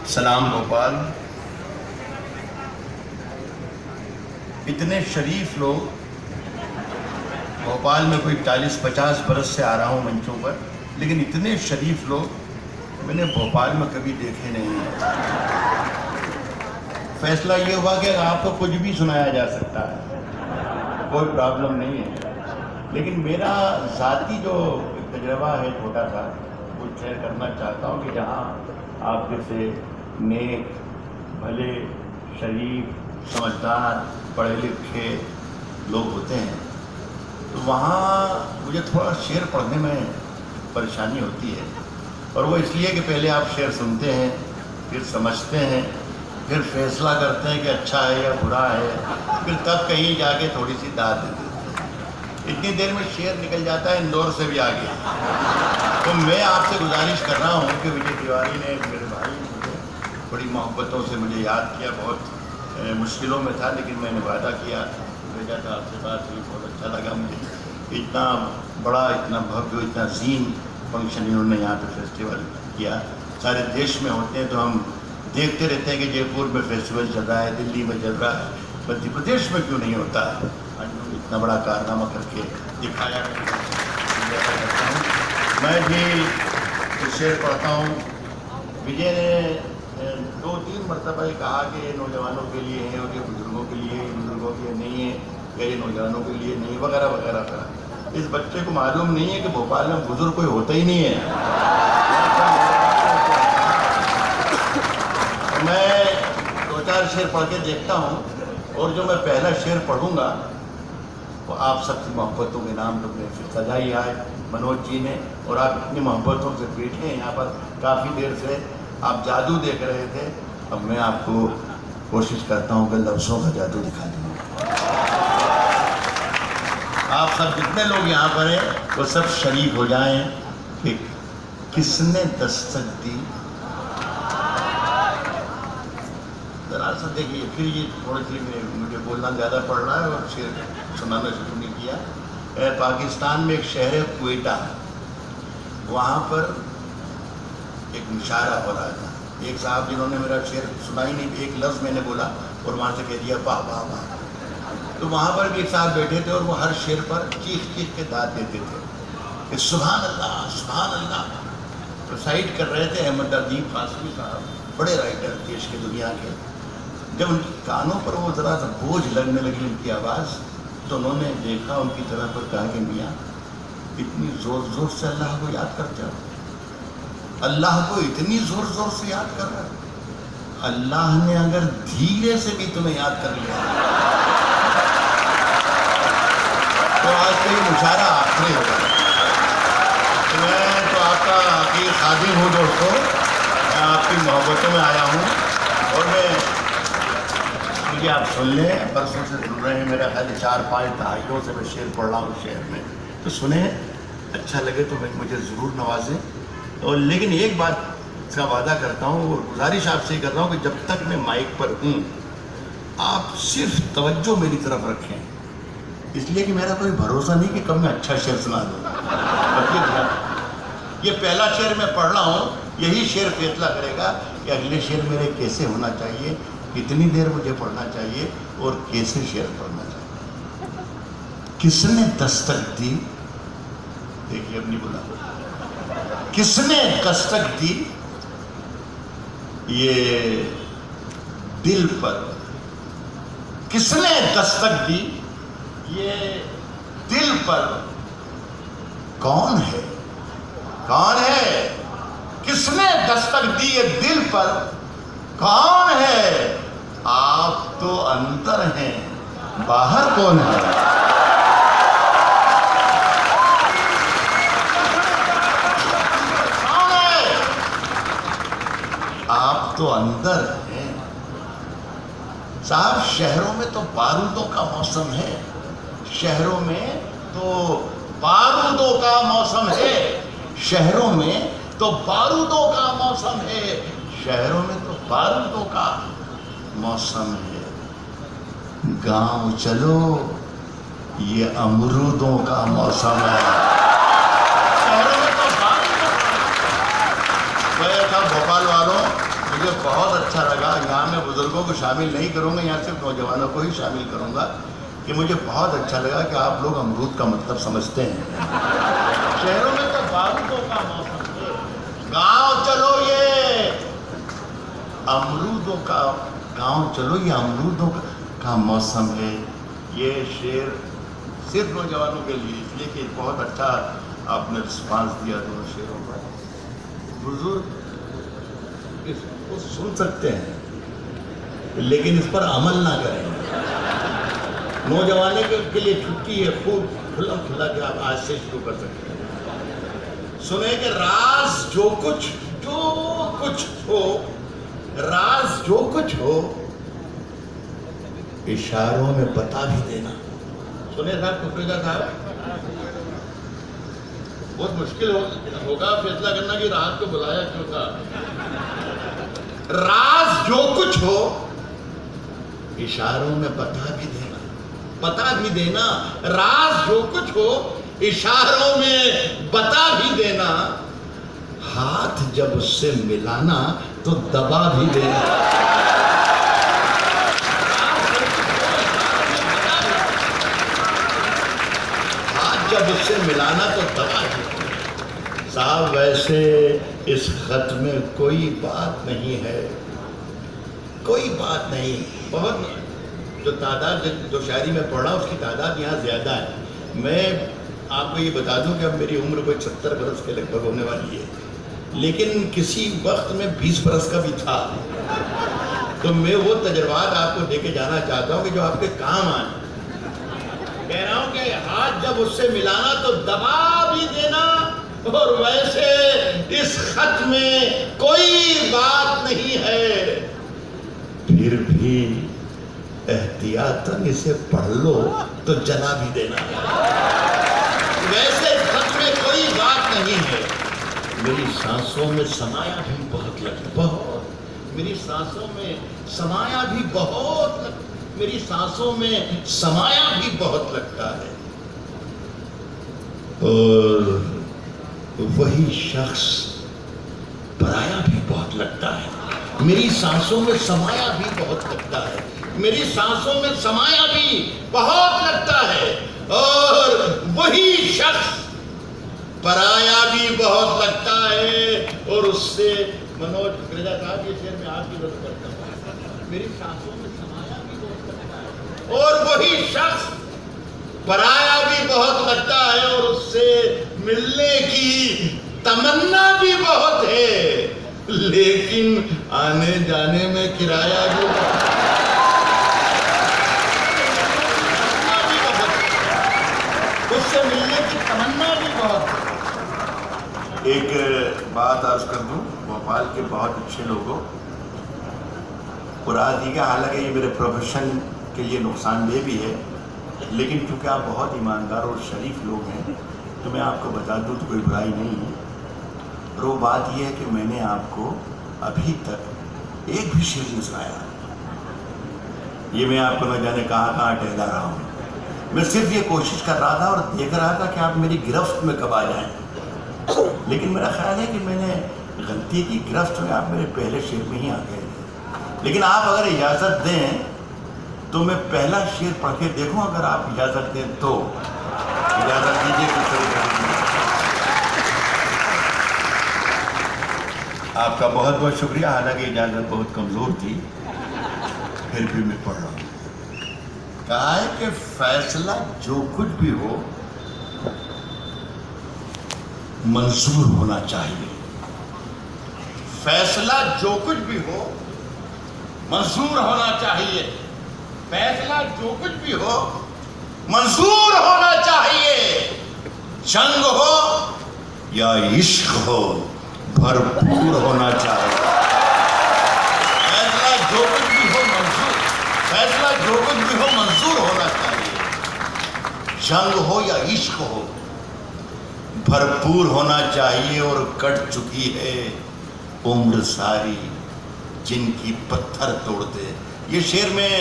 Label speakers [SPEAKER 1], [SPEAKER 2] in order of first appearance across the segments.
[SPEAKER 1] सलाम भोपाल। इतने शरीफ लोग, भोपाल में कोई 40-50 बरस से आ रहा हूँ मंचों पर, लेकिन इतने शरीफ लोग मैंने भोपाल में कभी देखे नहीं हैं। फैसला ये हुआ कि आपको कुछ भी सुनाया जा सकता है, कोई प्रॉब्लम नहीं है, लेकिन मेरा ज़ाती जो तजर्बा है छोटा सा, वो शेयर करना चाहता हूँ कि जहाँ आप जैसे नेक, भले, शरीफ, समझदार, पढ़े लिखे लोग होते हैं, तो वहाँ मुझे थोड़ा शेर पढ़ने में परेशानी होती है। और वो इसलिए कि पहले आप शेर सुनते हैं, फिर समझते हैं, फिर फैसला करते हैं कि अच्छा है या बुरा है, फिर तब कहीं जाके थोड़ी सी दाद दे देते हैं। इतनी देर में शेर निकल जाता है इंदौर से भी आगे। तो मैं आपसे गुजारिश कर रहा हूँ कि विजय तिवारी ने, मेरे भाई, मुझे बड़ी मोहब्बतों से मुझे याद किया। बहुत मुश्किलों में था, लेकिन मैंने वादा किया, भेजा था आपसे बात हुई, बहुत अच्छा लगा मुझे। इतना बड़ा, इतना भव्य, इतना ज़ीन फंक्शन इन्होंने यहाँ पे फेस्टिवल किया। सारे देश में होते हैं तो हम देखते रहते हैं कि जयपुर में फेस्टिवल चल रहा है, दिल्ली में चल रहा है, मध्य प्रदेश में क्यों नहीं होता है। आज इतना बड़ा कारनामा करके दिखाया। मैं भी शेर पढ़ता हूँ। विजय ने 2-3 मरतबा ये कहा कि ये नौजवानों के लिए है और ये बुजुर्गों के लिए, बुजुर्गों के लिए नहीं है, या ये नौजवानों के लिए नहीं, वगैरह वगैरह का। इस बच्चे को मालूम नहीं है कि भोपाल में बुजुर्ग कोई होता ही नहीं है। मैं 2-4 शेर पढ़ के देखता हूँ, और जो मैं पहला शेर पढ़ूंगा वो आप सबकी मोहब्बतों के नाम तो अपने फिर सजाई आए मनोज जी ने, और आप इतनी मोहब्बतों से बैठे हैं यहाँ पर, काफ़ी देर से आप जादू देख रहे थे। अब मैं आपको कोशिश करता हूँ कि लफ्ज़ों का जादू दिखा दूँ। आप सब जितने लोग यहाँ पर हैं वो सब शरीक हो जाएं कि किसने दस्तक दी। जरा सा देखिए, फिर ये थोड़ी सी मुझे बोलना ज़्यादा पड़ रहा है और शेर सुनाना शुरू नहीं किया। पाकिस्तान में एक शहर है क्वेटा, वहाँ पर एक मुशायरा हो रहा था। एक साहब जिन्होंने मेरा शेर सुना ही नहीं, एक लफ्ज़ मैंने बोला और वहाँ से कह दिया वाह वाह वाह। तो वहाँ पर भी एक साहब बैठे थे और वो हर शेर पर चीख चीख के दाद देते थे कि सुभान अल्लाह सुभान अल्लाह। तो साइड कर रहे थे अहमद अदीब फासली साहब, बड़े राइटर देश के, दुनिया के। जब उनके कानों पर वो ज़रा सा बोझ लगने लगी उनकी आवाज़, तो उन्होंने देखा उनकी तरफ और कहा कि मियाँ इतनी ज़ोर ज़ोर से अल्लाह को याद करते हो, अल्लाह को इतनी ज़ोर ज़ोर से याद कर रहे हो। अल्लाह ने अगर धीरे से भी तुम्हें याद कर लिया तो आज कोई मुशायरा आखिरी होगा। तो मैं तो आपका हकीर खादिम हूँ दोस्तों, मैं आपकी मोहब्बतों में आया हूँ, और मुझे आप सुन लें, परसों से सुन रहे हैं, मेरा ख्याल 4-5 दहाइयों से मैं शेर पढ़ रहा हूँ शहर में, तो सुने, अच्छा लगे तो मुझे ज़रूर नवाजें। और लेकिन एक बात का वादा करता हूँ और गुजारिश आपसे कर रहा हूँ कि जब तक मैं माइक पर हूँ आप सिर्फ तवज्जो मेरी तरफ रखें, इसलिए कि मेरा कोई भरोसा नहीं कि कब मैं अच्छा शेर सुना दूँ। ये पहला शेर मैं पढ़ रहा हूँ, यही शेर फैसला करेगा कि अगले शेर मेरे कैसे होना चाहिए, कितनी देर मुझे पढ़ना चाहिए और कैसे शेर पढ़ना चाहिए। किसने दस्तक दी, देखिए अब नहीं बोला, किसने दस्तक दी ये दिल पर, किसने दस्तक दी ये दिल पर, कौन है, कौन है, किसने दस्तक दी ये दिल पर, कौन है, आप तो अंदर हैं, बाहर कौन है। आप तो अंदर हैं। साहब शहरों में तो बारूदों का मौसम है, शहरों में तो बारूदों का मौसम है, शहरों में तो बारूदों का मौसम है, शहरों में तो बारूदों का मौसम है। गांव चलो ये अमरूदों का मौसम है। शहरों में तो बारूदों का अच्छा लगा। यहाँ मैं बुजुर्गों को शामिल नहीं करूँगा, यहाँ सिर्फ नौजवानों को ही शामिल करूँगा कि मुझे बहुत अच्छा लगा कि आप लोग अमरूद का मतलब समझते हैं। शहरों में तो बारिशों का मौसम है, गाँव चलो ये अमरूदों का, गाँव चलो ये अमरूदों का मौसम है। ये शेर सिर्फ नौजवानों के लिए, इसलिए कि बहुत अच्छा आपने रिस्पांस दिया दोनों शेरों पर। बुजुर्ग इसको सुन सकते हैं लेकिन इस पर अमल ना करें। नौजवानों के लिए छुट्टी है, खूब खुला खुला के आप आज से शुरू कर सकते हैं। सुने कि राज जो कुछ हो, राज जो कुछ हो इशारों में बता भी देना। सुने साहब, कुफरीदा साहब, बहुत मुश्किल होगा फैसला करना कि रात को बुलाया क्यों था। राज जो कुछ हो इशारों में बता भी देना, बता भी देना। राज जो कुछ हो इशारों में बता भी देना। हाथ जब उससे मिलाना तो दबा भी देना। हाथ जब उससे मिलाना तो दबा भी देना। साहब वैसे इस खत में कोई बात नहीं है, कोई बात नहीं। बहुत जो तादाद जो शायरी में पढ़ा उसकी तादाद यहाँ ज़्यादा है। मैं आपको ये बता दूं कि अब मेरी उम्र कोई 70 बरस के लगभग होने वाली है, लेकिन किसी वक्त में 20 बरस का भी था। तो मैं वो तजर्बात आपको देके जाना चाहता हूँ कि जो आपके काम आए। कह रहा हूँ कि हाथ जब उससे मिलाना तो दबा भी देना। और वैसे इस खत में कोई बात नहीं है, फिर भी एहतियातन इसे पढ़ लो तो जला भी देना। वैसे इस खत में कोई बात नहीं है। मेरी सांसों में समाया भी बहुत मेरी सांसों में समाया भी बहुत मेरी सांसों में समाया भी बहुत लगता है। और वही शख्स पराया भी बहुत लगता है। मेरी सांसों में समाया भी बहुत लगता है। मेरी सांसों में समाया भी बहुत लगता है। और वही शख्स पराया भी बहुत लगता है। और उससे मनोज कुकरेजा साहब, ये शेर में आपकी मदद करता हूँ। मेरी सांसों में समाया भी बहुत लगता है और वही शख्स पराया भी बहुत लगता है। और उससे मिलने की तमन्ना भी बहुत है, लेकिन आने जाने में किराया भी बहुत है। उससे मिलने की तमन्ना भी बहुत है। एक बात अर्ज कर दूं, भोपाल के बहुत अच्छे लोगों और आज ही का, हालांकि ये मेरे प्रोफेशन के लिए नुकसानदेह भी है, लेकिन क्योंकि आप बहुत ईमानदार और शरीफ लोग हैं तो मैं आपको बता दूं तो कोई बुराई नहीं है। और वो बात यह है कि मैंने आपको अभी तक एक भी शेर नहीं सुनाया। ये मैं आपको न जाने कहाँ कहाँ टहला रहा हूँ। मैं सिर्फ ये कोशिश कर रहा था और देख रहा था कि आप मेरी गिरफ्त में कब आ जाएं। लेकिन मेरा ख्याल है कि मैंने गलती की, गिरफ्त में आप मेरे पहले शेर में ही आ गए। लेकिन आप अगर इजाज़त दें तो मैं पहला शेर पढ़ के देखूं, अगर आप इजाज़त दें तो इजाज़त दीजिए। आपका बहुत बहुत शुक्रिया। हालांकि इजाज़त बहुत कमज़ोर थी, फिर भी मैं पढ़ रहा हूँ। कहा है कि फैसला जो कुछ भी हो मंजूर होना चाहिए। फैसला जो कुछ भी हो मंजूर होना चाहिए। फैसला जो कुछ भी हो मंजूर होना चाहिए। जंग हो या इश्क हो भरपूर होना चाहिए। फैसला जो कुछ भी हो मंजूर, फैसला जो कुछ भी हो मंजूर होना चाहिए। जंग हो या इश्क हो भरपूर होना चाहिए। और कट चुकी है उम्र सारी जिनकी पत्थर तोड़ते। ये शेर में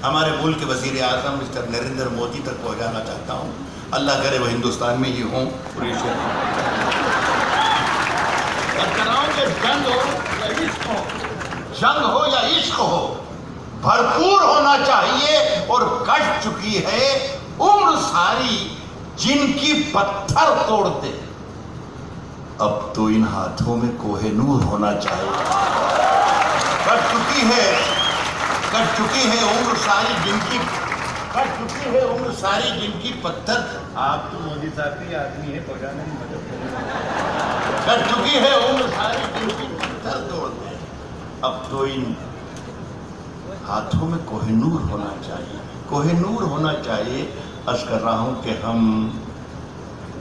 [SPEAKER 1] हमारे मुल्क के वज़ीर आज़म मिस्टर नरेंद्र मोदी तक पहुंचाना चाहता हूं। अल्लाह करे वो हिंदुस्तान में ही हों। और ये शेर जंग हो या इश्क हो, जंग हो या इश्क हो, भरपूर होना चाहिए। और कट चुकी है उम्र सारी जिनकी पत्थर तोड़ते, अब तो इन हाथों में कोहिनूर होना चाहिए। कट चुकी है उम्र सारी जिनकी, कट चुकी है उम्र सारी जिनकी पत्थर। आप तो मोदी साहब के आदमी है, पहुंचाने में मदद करें। कट चुकी है उम्र सारी जिनकी पत्थर तोड़ते, अब तो इन हाथों में कोहिनूर होना चाहिए, कोहिनूर होना चाहिए। अर्ज कर रहा हूं कि हम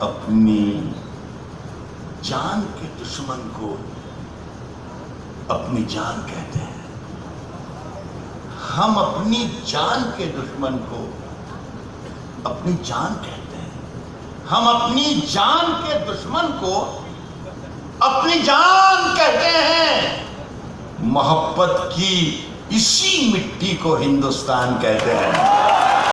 [SPEAKER 1] अपनी जान के दुश्मन को अपनी जान कहते हैं। हम अपनी जान के दुश्मन को अपनी जान कहते हैं। हम अपनी जान के दुश्मन को अपनी जान कहते हैं। मोहब्बत की इसी मिट्टी को हिंदुस्तान कहते हैं।